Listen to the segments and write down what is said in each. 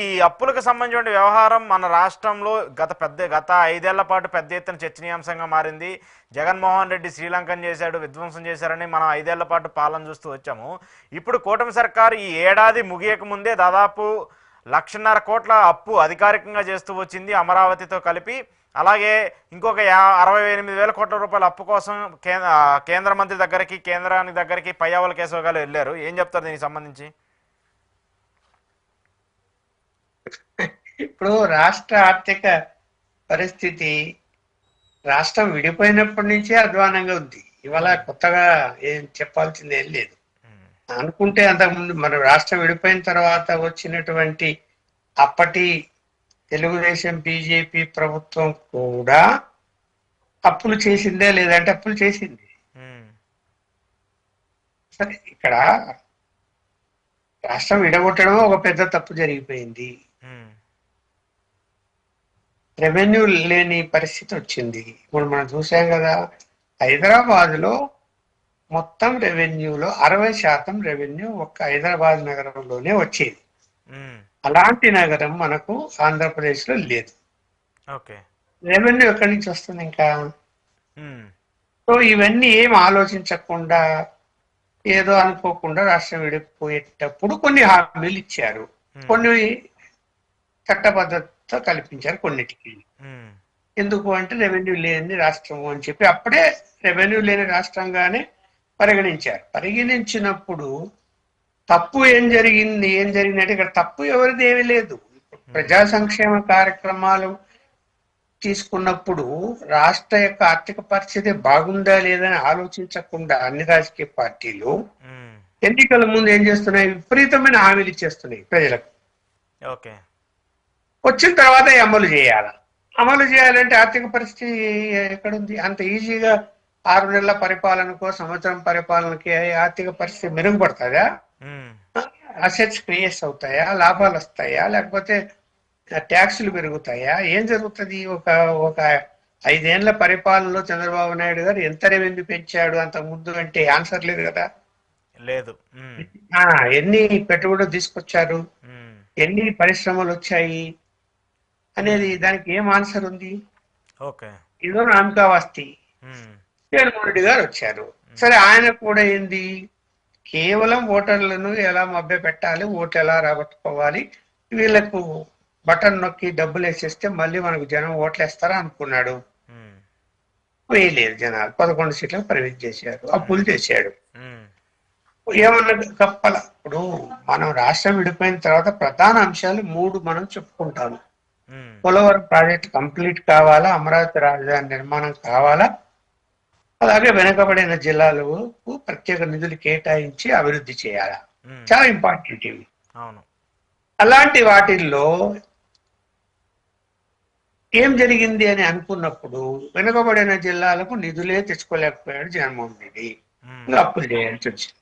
ఈ అప్పులకు సంబంధించిన వ్యవహారం మన రాష్ట్రంలో గత 5 ఏళ్ల పాటు పెద్ద ఎత్తున చర్చనీయాంశంగా మారింది. జగన్మోహన్ రెడ్డి శ్రీలంకన్ చేశాడు, విధ్వంసం చేశారని మనం 5 ఏళ్ల పాటు పాలన చూస్తూ వచ్చాము. ఇప్పుడు కూటమి సర్కారు ఈ ఏడాది ముగియక ముందే దాదాపు 1,50,000 కోట్ల అప్పు అధికారికంగా చేస్తూ వచ్చింది అమరావతితో కలిపి. అలాగే ఇంకొక 68,000 కోట్ల రూపాయల అప్పు కోసం కేంద్ర మంత్రి దగ్గరికి, కేంద్రానికి దగ్గరికి పయ్యావుల కేశవ్ గారు వెళ్ళారు. ఏం చెప్తారు దీనికి సంబంధించి? ఇప్పుడు రాష్ట్ర ఆర్థిక పరిస్థితి రాష్ట్రం విడిపోయినప్పటి నుంచే అధ్వానంగా ఉంది. ఇవాళ కొత్తగా ఏం చెప్పాల్సింది ఏం లేదు. అనుకుంటే అంతకుముందు మన రాష్ట్రం విడిపోయిన తర్వాత వచ్చినటువంటి అప్పటి తెలుగుదేశం బీజేపీ ప్రభుత్వం కూడా అప్పులు చేసిందే, లేదంటే అప్పులు చేసింది. సరే, ఇక్కడ రాష్ట్రం విడగొట్టడం ఒక పెద్ద తప్పు జరిగిపోయింది. రెవెన్యూ లేని పరిస్థితి వచ్చింది. ఇప్పుడు మనం చూసాం కదా, హైదరాబాద్ లో మొత్తం రెవెన్యూలో 60% రెవెన్యూ ఒక్క హైదరాబాద్ నగరంలోనే వచ్చేది. అలాంటి నగరం మనకు ఆంధ్రప్రదేశ్ లో లేదు. రెవెన్యూ ఎక్కడి నుంచి వస్తుంది ఇంకా? సో ఇవన్నీ ఏం ఆలోచించకుండా ఏదో అనుకోకుండా రాష్ట్రం విడిపోయేటప్పుడు కొన్ని హామీలు ఇచ్చారు, కొన్ని చట్టబద్ధత కల్పించారు కొన్నిటికి. ఎందుకు అంటే రెవెన్యూ లేని రాష్ట్రము అని చెప్పి అప్పుడే రెవెన్యూ లేని రాష్ట్రంగానే పరిగణించినప్పుడు తప్పు ఏం జరిగిందంటే ఇక్కడ తప్పు ఎవరిది ఏమీ లేదు. ప్రజా సంక్షేమ కార్యక్రమాలు తీసుకున్నప్పుడు రాష్ట్ర యొక్క ఆర్థిక పరిస్థితి బాగుందా లేదని ఆలోచించకుండా అన్ని రాజకీయ పార్టీలు ఎన్నికల ముందు ఏం చేస్తున్నాయి? విపరీతమైన హామీలు ఇచ్చేస్తున్నాయి ప్రజలకు. వచ్చిన తర్వాత అమలు చేయాలంటే ఆర్థిక పరిస్థితి ఎక్కడుంది? అంత ఈజీగా 6 నెలల పరిపాలనకో సంవత్సరం పరిపాలనకి ఆర్థిక పరిస్థితి మెరుగుపడుతుందా? అసెట్స్ క్రియేట్స్ అవుతాయా? లాభాలు వస్తాయా? లేకపోతే ట్యాక్సులు పెరుగుతాయా? ఏం జరుగుతుంది? ఒక 5 ఏళ్ల పరిపాలనలో చంద్రబాబు నాయుడు గారు ఎంత రెవెన్యూ పెంచాడు అంత ముందు అంటే ఆన్సర్ లేదు కదా. లేదు. ఎన్ని పెట్టుబడులు తీసుకొచ్చారు, ఎన్ని పరిశ్రమలు వచ్చాయి అనేది దానికి ఏం ఆన్సర్ ఉంది? ఇదో నామకావస్తి. జగన్మోహన్ రెడ్డి గారు వచ్చారు. సరే, ఆయన కూడా ఏంది, కేవలం ఓటర్లను ఎలా మభ్య పెట్టాలి, ఓట్లు ఎలా రాబట్టుకోవాలి, వీళ్ళకు బటన్ నొక్కి డబ్బులు వేసేస్తే మళ్ళీ మనకు జనం ఓట్లు వేస్తారా అనుకున్నాడు. వేయలేదు. జనాలు 11 సీట్లకు పరిమితి చేశారు, అప్పులు చేశాడు. ఏమన్నా కప్పల. ఇప్పుడు మనం రాష్ట్రం విడిపోయిన తర్వాత ప్రధాన అంశాలు 3 మనం చెప్పుకుంటాము. పోలవరం ప్రాజెక్ట్ కంప్లీట్ కావాలా, అమరావతి రాజధాని నిర్మాణం కావాలా, అలాగే వెనుకబడిన జిల్లాలకు ప్రత్యేక నిధులు కేటాయించి అభివృద్ధి చేయాలా. చాలా ఇంపార్టెంట్ ఇవి. అలాంటి వాటిల్లో ఏం జరిగింది అని అనుకున్నప్పుడు వెనుకబడిన జిల్లాలకు నిధులే తెచ్చుకోలేకపోయాడు జగన్మోహన్ రెడ్డి. అప్పులు చేయాల్సి వచ్చింది.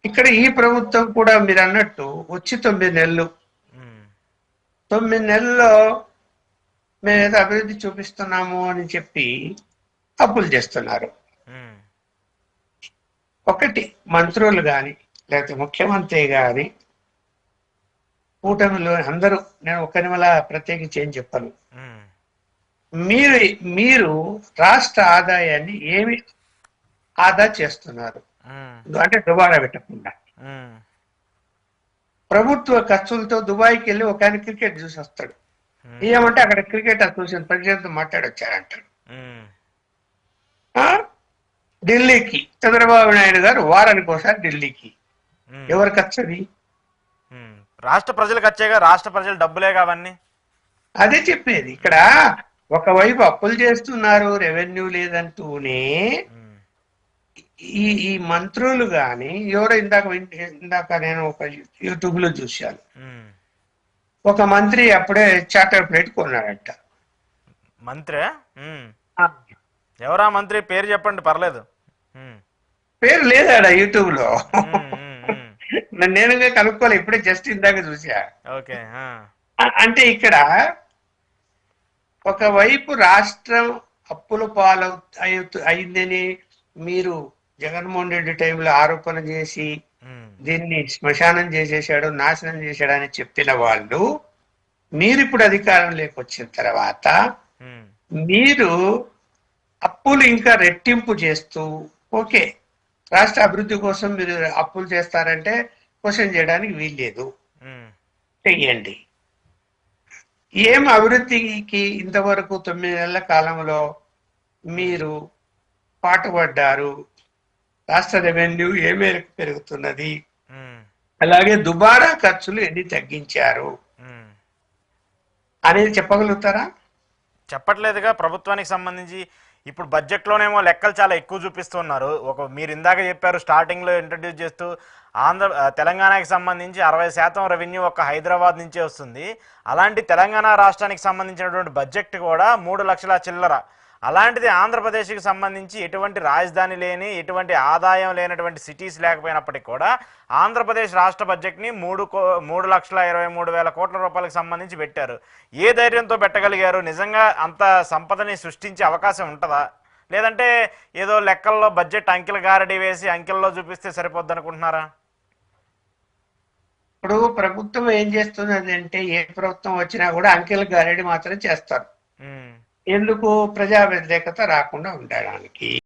ఇక్కడ ఈ ప్రభుత్వం కూడా మీరు అన్నట్టు వచ్చి 9 నెలలు, 9 నెలల్లో మేము ఏదో అభివృద్ధి చూపిస్తున్నాము అని చెప్పి అప్పులు చేస్తున్నారు. ఒకటి, మంత్రులు కానీ లేకపోతే ముఖ్యమంత్రి గాని కూటమిలో అందరూ, నేను ఒక్కరి వల్ల ప్రత్యేకించి ఏం చెప్పను, మీరు రాష్ట్ర ఆదాయాన్ని ఏమి ఆదా చేస్తున్నారు అంటే దుబారా పెట్టకుండా. ప్రభుత్వ ఖర్చులతో దుబాయ్కి వెళ్ళి ఒక ఆయన క్రికెట్ చూసి వస్తాడు. ఏమంటే అక్కడ క్రికెట్ అసోసియేషన్ ప్రెసిడెంట్ మాట్లాడొచ్చారంటాడు. ఢిల్లీకి చంద్రబాబు నాయుడు గారు వారానికి ఒకసారి ఢిల్లీకి. ఎవరు ఖర్చుది? రాష్ట్ర ప్రజలకు వచ్చేగా, రాష్ట్ర ప్రజలు డబ్బులే కావన్నీ. అదే చెప్పేది. ఇక్కడ ఒకవైపు అప్పులు చేస్తున్నారు, రెవెన్యూ లేదంటూనే ఈ మంత్రులు గాని ఎవరో ఇందాక నేను ఒక యూట్యూబ్ లో చూశాను. ఒక మంత్రి అప్పుడే చార్టర్ ప్లేట్ కొన్నాడట. మంత్రి ఎవరా మంత్రి? పేరు చెప్పండి, పర్లేదు. పేరు లేదాడ యూట్యూబ్ లో. నేనుగా కనుక్కోలే, ఇప్పుడే జస్ట్ ఇందాక చూసా. అంటే ఇక్కడ ఒకవైపు రాష్ట్రం అప్పుల పాలు అయిందని మీరు జగన్మోహన్ రెడ్డి టైంలో ఆరోపణ చేసి దీన్ని శ్మశానం చేసేసాడు, నాశనం చేశాడు అని చెప్పిన వాళ్ళు మీరు ఇప్పుడు అధికారంలోకి వచ్చిన తర్వాత మీరు అప్పులు ఇంకా రెట్టింపు చేస్తూ, ఓకే రాష్ట్ర అభివృద్ధి కోసం మీరు అప్పులు చేస్తారంటే క్వశ్చన్ చేయడానికి వీల్లేదు, చెయ్యండి. ఏం అభివృద్ధికి ఇంతవరకు 9 నెలల కాలంలో మీరు పాటుపడ్డారు? రాష్ట్ర రెవెన్యూ ఏ మేరకు పెరుగుతున్నది, అలాగే దుబారా ఖర్చులు ఎన్ని తగ్గించారు అనేది చెప్పగలుగుతారా? చెప్పట్లేదుగా. ప్రభుత్వానికి సంబంధించి ఇప్పుడు బడ్జెట్లోనేమో లెక్కలు చాలా ఎక్కువ చూపిస్తున్నారు. మీరు ఇందాక చెప్పారు స్టార్టింగ్లో ఇంట్రడ్యూస్ చేస్తూ తెలంగాణకి సంబంధించి 60% రెవెన్యూ ఒక హైదరాబాద్ నుంచే వస్తుంది. అలాంటి తెలంగాణ రాష్ట్రానికి సంబంధించినటువంటి బడ్జెట్ కూడా 3 లక్షల చిల్లర. అలాంటిది ఆంధ్రప్రదేశ్కి సంబంధించి ఎటువంటి రాజధాని లేని, ఎటువంటి ఆదాయం లేనటువంటి సిటీస్ లేకపోయినప్పటికీ కూడా ఆంధ్రప్రదేశ్ రాష్ట్ర బడ్జెట్ని 3,23,000 కోట్ల రూపాయలకు సంబంధించి పెట్టారు. ఏ ధైర్యంతో పెట్టగలిగారు? నిజంగా అంత సంపదని సృష్టించే అవకాశం ఉంటుందా? లేదంటే ఏదో లెక్కల్లో బడ్జెట్ అంకెల గారడి వేసి అంకెల్లో చూపిస్తే సరిపోద్ది అనుకుంటున్నారా? ఇప్పుడు ప్రభుత్వం ఏం చేస్తున్నది అంటే, ఏ ప్రభుత్వం వచ్చినా కూడా అంకెల గారడి మాత్రం చేస్తారు. ఎందుకు? ప్రజా వ్యతిరేకత రాకుండా ఉండడానికి.